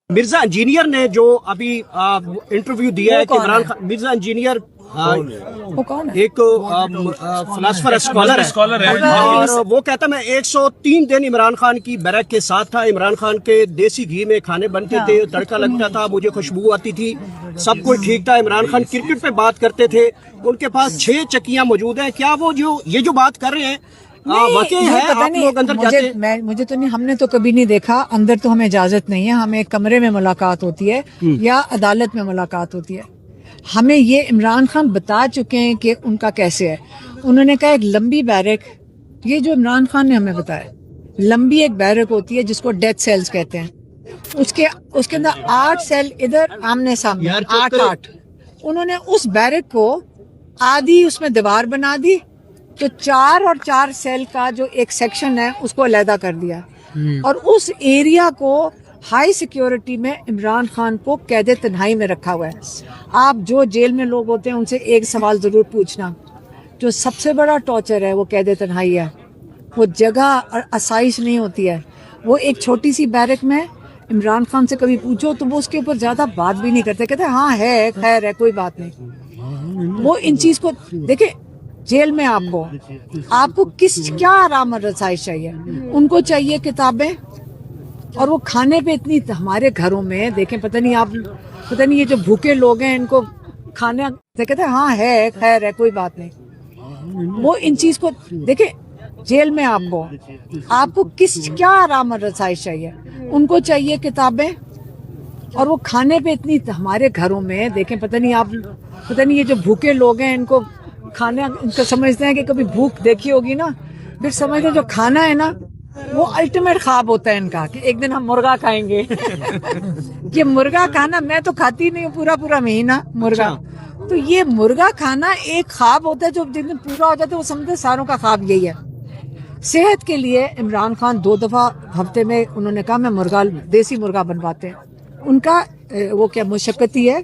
Mirza engineer ने जो अभी इंटरव्यू दिया है कि इमरान खान, मिर्जा इंजीनियर वो कौन है? एक फिलासफर स्कॉलर है और वो कहता मैं 103 दिन इमरान खान की बैरक के साथ था। इमरान खान के देसी घी में खाने बनते थे, तड़का लगता था, मुझे खुशबू आती थी, सब कुछ ठीक था। इमरान खान क्रिकेट पे बात करते थे, उनके पास 6 चक्कियां मौजूद हैं। क्या वो जो ये जो बात कर रहे हैं वाकई है? आप लोग अंदर जाते? मुझे तो नहीं, हमने तो कभी नहीं देखा अंदर, तो हमें इजाजत नहीं है। हमें कमरे में मुलाकात होती है या अदालत में मुलाकात होती है। हमें ये इमरान खान बता चुके हैं कि उनका कैसे है। उन्होंने कहा एक लंबी बैरक, ये जो इमरान खान ने हमें बताया, लंबी एक बैरक होती है जिसको डेथ सेल्स कहते हैं। उसके अंदर 8 सेल इधर आमने सामने, 8 उन्होंने उस बैरक को आधी उसमें दीवार बना दी, तो 4 और 4 सेल का जो एक सेक्शन है उसको अलहदा कर दिया और उस एरिया को हाई सिक्योरिटी में इमरान खान को कैद तन्हाई में रखा हुआ है। आप जो जेल में लोग होते हैं उनसे एक सवाल जरूर पूछना, जो सबसे बड़ा टॉर्चर है वो कैद तन्हाई है। वो जगह और आसाइश नहीं होती है। वो एक छोटी सी बैरक में इमरान खान से कभी पूछो तो वो उसके ऊपर ज्यादा बात भी नहीं करते, कहते हाँ है, खैर है, कोई बात नहीं। वो इन चीज को देखे, जेल में आपको क्या आराम और रसाइश चाहिए? उनको चाहिए किताबें, और वो खाने पे इतनी, हमारे घरों में देखें, पता नहीं ये जो भूखे लोग हैं इनको खाने कहते हैं हाँ है, खैर है, कोई बात नहीं। वो इन चीज को देखे, जेल में आपको क्या आराम और रसाइश चाहिए? उनको चाहिए किताबें, और वो खाने पे इतनी, हमारे घरों में देखें, पता नहीं ये जो भूखे लोग हैं इनको खाने, इनको समझते हैं कि कभी भूख देखी होगी ना, फिर समझते हैं जो खाना है ना वो अल्टीमेट ख्वाब होता है इनका कि एक दिन हम मुर्गा खाएंगे। ये मुर्गा खाना, मैं तो खाती नहीं हूँ पूरा महीना मुर्गा, तो ये मुर्गा खाना एक ख्वाब होता है जो जिस दिन पूरा हो जाता है वो समझते सारों का ख्वाब यही है। सेहत के लिए इमरान खान 2 दफा हफ्ते में उन्होंने कहा मैं देसी मुर्गा बनवाते हैं। उनका वो क्या मुशक्कती है,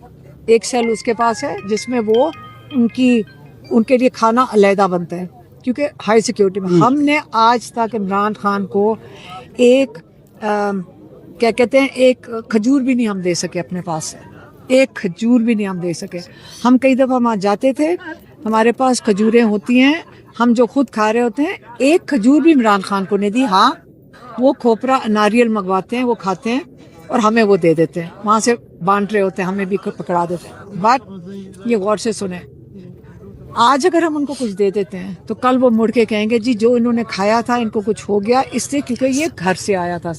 एक सेल उसके पास है जिसमें वो उनके लिए खाना अलहदा बनता है क्योंकि हाई सिक्योरिटी में। हमने आज तक इमरान खान को एक क्या कहते हैं, एक खजूर भी नहीं हम दे सके अपने पास से, एक खजूर भी नहीं हम दे सके। हम कई दफ़ा वहाँ जाते थे, हमारे पास खजूरें होती हैं, हम जो खुद खा रहे होते हैं, एक खजूर भी इमरान खान को नहीं दी। हाँ, वो खोपरा नारियल मंगवाते हैं, वो खाते हैं और हमें वो दे देते हैं, वहाँ से बांट रहे होते हैं, हमें भी पकड़ा देते हैं। बट ये गौर से सुने, आज अगर हम उनको कुछ दे देते हैं तो कल वो मुड़ के कहेंगे जी जो इन्होंने खाया था इनको कुछ हो गया इससे, क्योंकि ये घर से आया था।